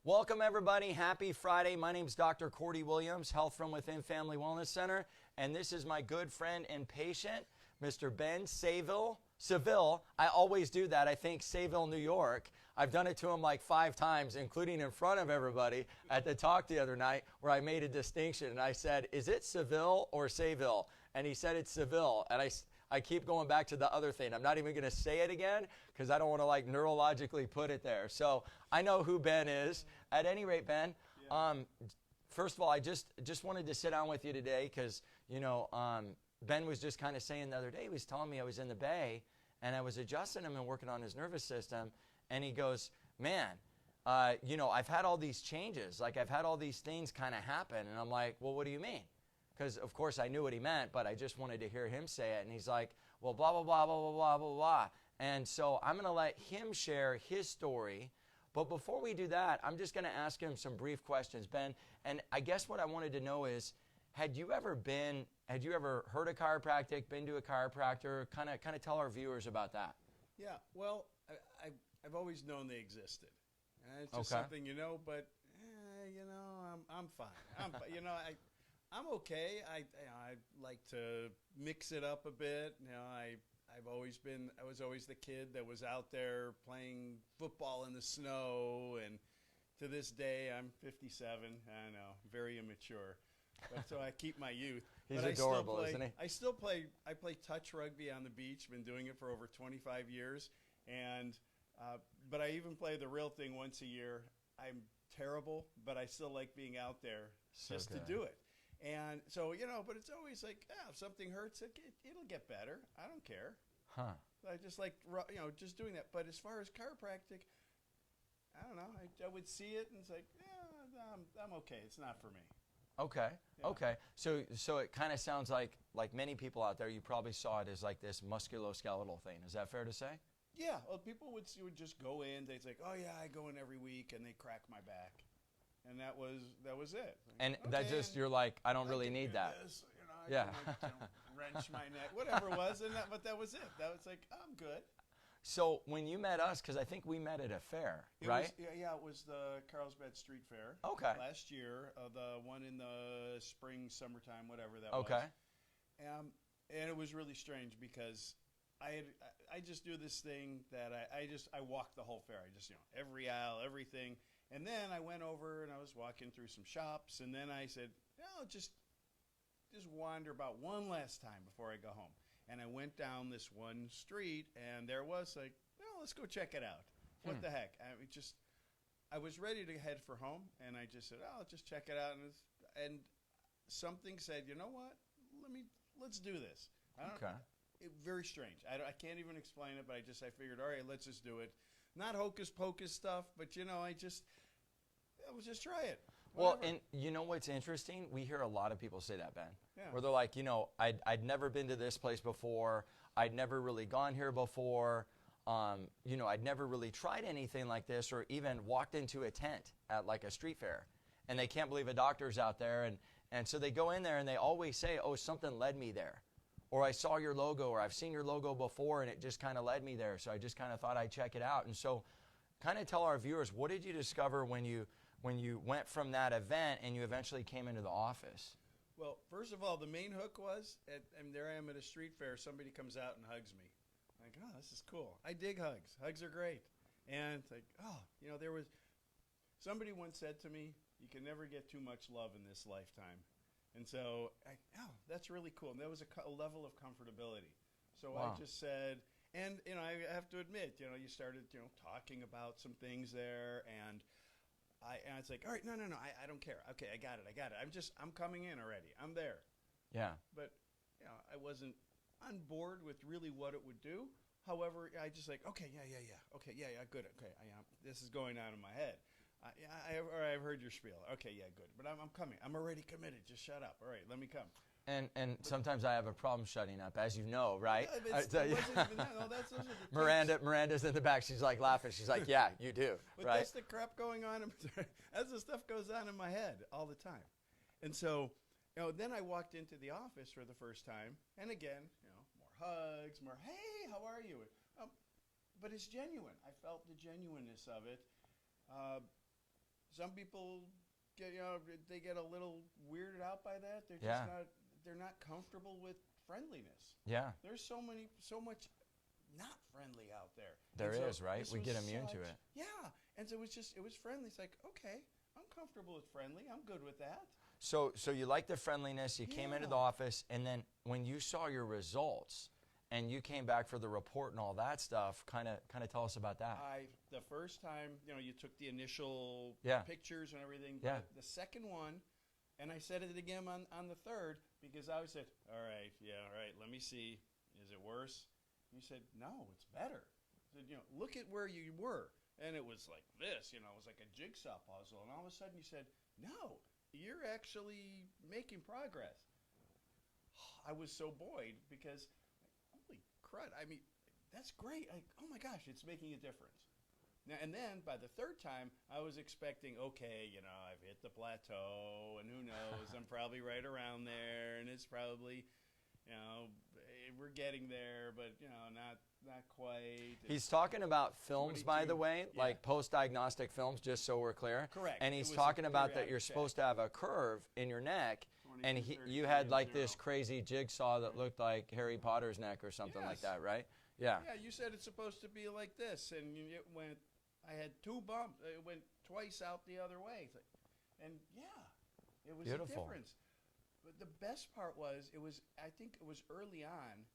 Welcome, everybody. Happy Friday. My name is Dr. Cordy Williams, Health from Within Family Wellness Center, and this is my good friend and patient, Mr. Ben Seville. I always do that. I think Seville, New York. I've done it to him like 5 times, including in front of everybody at the talk the other night where I made a distinction, and I said, is it Seville or Seville? And he said it's Seville, and I keep going back to the other thing. I'm not even going to say it again because I don't want to like neurologically put it there. So I know who Ben is. At any rate, Ben, first of all, I just wanted to sit down with you today because, Ben was just kind of saying the other day, he was telling me I was in the Bay and I was adjusting him and working on his nervous system. And he goes, man, I've had all these changes. Like I've had all these things kind of happen. And I'm like, well, what do you mean? Because, of course, I knew what he meant, but I just wanted to hear him say it. And he's like, well, blah, blah, blah, blah, blah, blah, blah, blah. And so I'm going to let him share his story. But before we do that, I'm just going to ask him some brief questions, Ben. And I guess what I wanted to know is, had you ever heard of chiropractic, been to a chiropractor? Kind of tell our viewers about that. Yeah, well, I've always known they existed. It's just something, but, I'm fine. I'm okay. I like to mix it up a bit. I was always the kid that was out there playing football in the snow, and to this day I'm 57. I know, very immature, but so I keep my youth. He's adorable, isn't he? I play touch rugby on the beach. Been doing it for over 25 years, and but I even play the real thing once a year. I'm terrible, but I still like being out there just to do it. And so, but it's always like, if something hurts, it'll get better. I don't care. Huh. I just like, just doing that. But as far as chiropractic, I don't know. I would see it and it's like, I'm okay. It's not for me. Okay. Yeah. Okay. So it kind of sounds like many people out there, you probably saw it as like this musculoskeletal thing. Is that fair to say? Yeah. Well, people would just go in. They'd say, oh, yeah, I go in every week, and they crack my back. And that was it. And that just, you're like, I don't really need that. I wrench my neck, whatever it was, but that was it. That was like, I'm good. So when you met us, because I think we met at a fair, right? It was the Carlsbad Street Fair. Okay. Last year, the one in the spring, summertime, whatever that was. Okay. And it was really strange because I just do this thing that I walk the whole fair. I just, every aisle, everything. And then I went over and I was walking through some shops, and then I said, I'll just wander about one last time before I go home. And I went down this one street, and there was like, let's go check it out. What the heck? I was ready to head for home, and I just said, I'll just check it out. And something said, you know what? Let's do this. Very strange. I can't even explain it, but I figured, all right, let's just do it. Not hocus pocus stuff, but I was just try it. Whatever. Well, and you know what's interesting? We hear a lot of people say that, Ben. Yeah. Where they're like, I'd never been to this place before. I'd never really gone here before. I'd never really tried anything like this or even walked into a tent at like a street fair. And they can't believe a doctor's out there. And so they go in there and they always say, oh, something led me there. Or I saw your logo, or I've seen your logo before, and it just kind of led me there. So I just kind of thought I'd check it out. And so kind of tell our viewers, what did you discover when you went from that event and you eventually came into the office? Well, first of all, the main hook was, and there I am at a street fair, somebody comes out and hugs me. I'm like, oh, this is cool. I dig hugs. Hugs are great. And it's like, there was, somebody once said to me, you can never get too much love in this lifetime. And so, that's really cool. And there was a level of comfortability. So wow. I just said, and, I have to admit, you started, talking about some things there. And it's like, all right, no, I don't care. Okay, I got it. I'm coming in already. I'm there. Yeah. But, I wasn't on board with really what it would do. However, I just like, okay, yeah. Okay, yeah, good. Okay, this is going on in my head. I've heard your spiel. Okay, yeah, good. But I'm coming. I'm already committed. Just shut up. All right, let me come. And sometimes I have a problem shutting up, as you know, right? Miranda's in the back. She's like laughing. She's like, yeah, you do. But right? That's the crap going on. That's the stuff goes on in my head all the time. And so, then I walked into the office for the first time. And again, more hugs, more, hey, how are you? But it's genuine. I felt the genuineness of it. some people get, they get a little weirded out by that. They're just Yeah. they're not comfortable with friendliness. Yeah. There's so much not friendly out there. There And so is, right? this We was get immune to such- it. Yeah. And so it was friendly. It's like, okay, I'm comfortable with friendly. I'm good with that. So you like the friendliness. You came into the Yeah. office, and then when you saw your results, and you came back for the report and all that stuff, kind of tell us about that. The first time, you took the initial Yeah. pictures and everything. Yeah. But the second one, and I said it again on the third, because I said, all right, let me see. Is it worse? You said, no, it's better. I said, look at where you were. And it was like this, it was like a jigsaw puzzle. And all of a sudden you said, no, you're actually making progress. I was so buoyed because, holy crud, I mean, that's great. Oh my gosh, it's making a difference. Now, and then by the third time, I was expecting, okay, I've hit the plateau, and who knows, I'm probably right around there, and it's probably, we're getting there, but not quite. He's talking about films, by 22. the way, Yeah. like post-diagnostic films, just so we're clear. Correct. And It he's was a talking about that periodic you're check. supposed to have a curve in your neck, and 22, you had 33, like and this 0. crazy jigsaw that looked like Harry Potter's neck or something like Yes. that, right? Yeah. Yeah, you said it's supposed to be like this, and it went. I had 2 bumps. It went twice out the other way. It's like, and it was Beautiful. a difference. But the best part was, I think it was early on,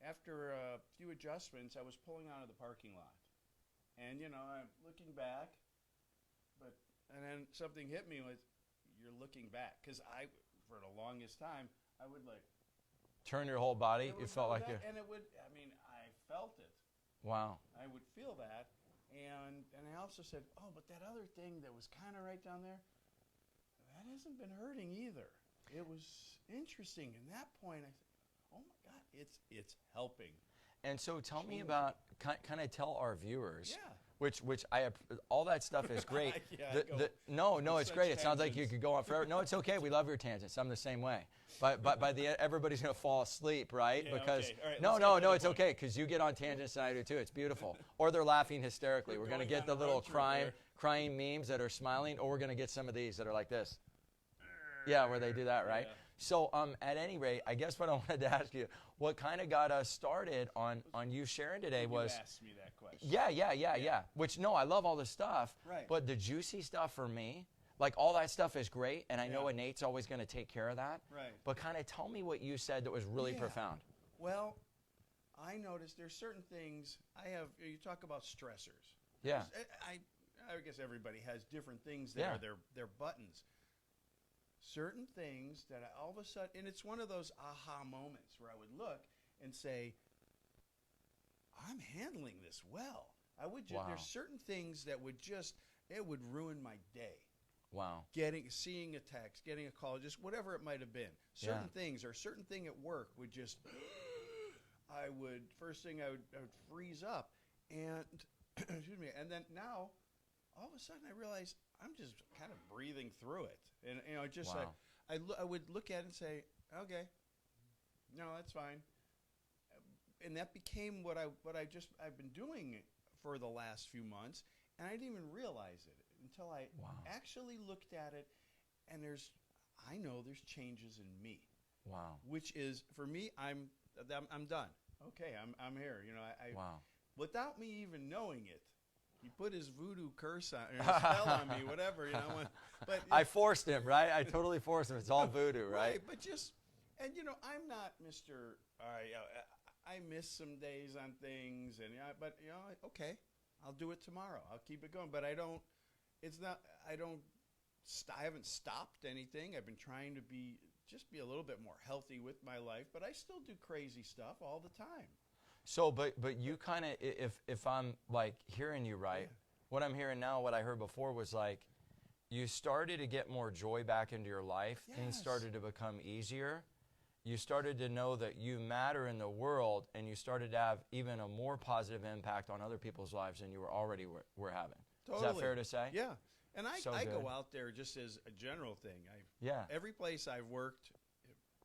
after a few adjustments, I was pulling out of the parking lot, and I'm looking back, and then something hit me with, you're looking back, because for the longest time, I would like. Turn your whole body. It You would felt go like back, you're. and it would. I mean, I felt it. Wow. I would feel that, and I also said, oh, but that other thing that was kind of right down there, that hasn't been hurting either. It was interesting. And that point, I said, oh my God, it's helping. And so tell me Change. about, kind of tell our viewers. Yeah. Which all that stuff is great. Yeah, No, with it's such great. It sounds like you tangents. could go on forever. No, it's okay. We love your tangents. I'm the same way. But by the end, everybody's gonna fall asleep, right? Yeah, because okay. All right, no, let's no, get to no, the it's point. okay because you get on tangents and I do too. It's beautiful. Or they're laughing hysterically. We're We're gonna going get on the a little road trip crying memes that are smiling, or we're gonna get some of these that are like this. Yeah, where they do that, right? Yeah. So at any rate, I guess what I wanted to ask you, what kind of got us started on you sharing today was. You asked me that question. Yeah. Which, no, I love all the stuff. Right. But the juicy stuff for me, like all that stuff is great, and I know Yeah. Nate's always going to take care of that. Right. But kind of tell me what you said that was really Yeah. profound. Well, I noticed there's certain things you talk about stressors. Yeah. I guess everybody has different things that Yeah. are their buttons. Certain things that all of a sudden, and it's one of those aha moments where I would look and say, I'm handling this well. I would just, Wow. there's certain things that would it would ruin my day. Wow. Seeing a text, getting a call, just whatever it might have been. Certain things, or certain thing at work would just, first thing I would freeze up. And, excuse me, and then now, all of a sudden I realize I'm just kind of breathing through it. And, just Wow. like, I would look at it and say, okay, no, that's fine. And that became what I've been doing for the last few months, and I didn't even realize it until I actually looked at it, and I know there's changes in me. Wow. Which is, for me, I'm done. Okay, I'm here. Wow. Without me even knowing it, he put his voodoo curse on, or spell on me, whatever. But I forced him, right? I totally forced him. It's all voodoo, right? But I'm not Mr. I miss some days on things, okay, I'll do it tomorrow. I'll keep it going. But I haven't stopped anything. I've been trying to be a little bit more healthy with my life, but I still do crazy stuff all the time. So, but you kind of, if I'm like hearing you right, what I'm hearing now, what I heard before was like, you started to get more joy back into your life. Things Yes. started to become easier. You started to know that you matter in the world, and you started to have even a more positive impact on other people's lives than you were already were having. Totally. Is that fair to say? Yeah. And I good. go out there just as a general thing. Yeah. Every place I've worked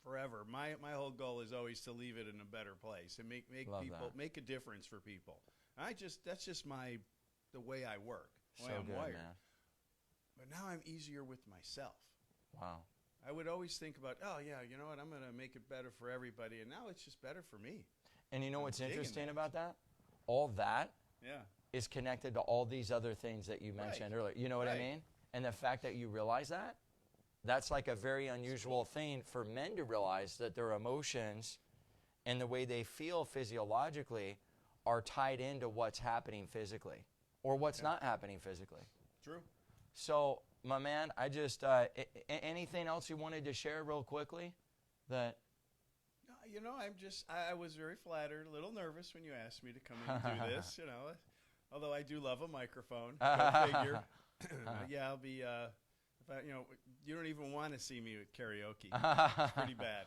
forever, my whole goal is always to leave it in a better place and make Love people that. make a difference for people. That's just the way I work, the way So I'm good, wired. man. But now I'm easier with myself. Wow. I would always think about, oh, yeah, you know what, I'm going to make it better for everybody. And now it's just better for me. And you know what's digging interesting that. about that? All that Yeah. is connected to all these other things that you mentioned earlier. You know what I Right. mean? And the fact that you realize that, that's like a very unusual thing for men to realize, that their emotions and the way they feel physiologically are tied into what's happening physically or what's not happening physically. True. So, my man, I just, anything else you wanted to share real quickly? That No, you know, I was very flattered, a little nervous when you asked me to come in and do this, you know, although I do love a microphone. Go figure. Yeah, I'll be, if I, you know, you don't even want to see me with karaoke. It's pretty bad.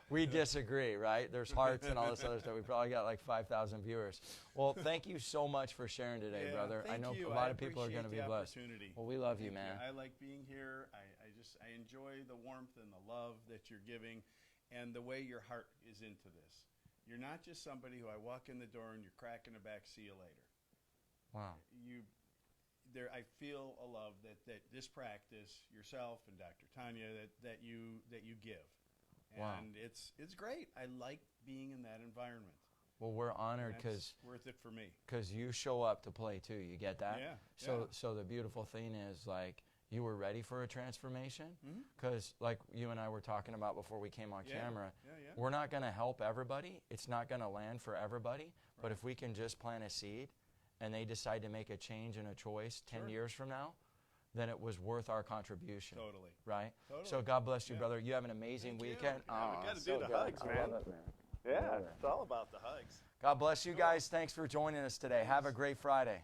we disagree, right? There's hearts and all this other stuff. We probably got like 5,000 viewers. Well, thank you so much for sharing today, brother. I Thank know you. a lot of people are going to be the blessed. opportunity. Well, we love you, Thank man. I like being here. I enjoy the warmth and the love that you're giving and the way your heart is into this. You're not just somebody who I walk in the door and you're cracking the back, see you later. Wow. I feel a love that this practice, yourself and Dr. Tanya, that you give. And Wow. it's great. I like being in that environment. Well, we're honored That's because worth it for me. you show up to play too. You get that? Yeah. So the beautiful thing is, like, you were ready for a transformation Mhm. because, like you and I were talking about before we came on camera, Yeah. we're not going to help everybody. It's not going to land for everybody. But Right. if we can just plant a seed and they decide to make a change and a choice 10 Sure. years from now, then it was worth our contribution. Totally. Right? Totally. So God bless you, Yeah. brother. You have an amazing Thank you. weekend. Yeah, we Aw, gotta so do the good. hugs, I man. love it, man. Yeah, it's all about the hugs. God bless you guys. Thanks for joining us today. Have a great Friday.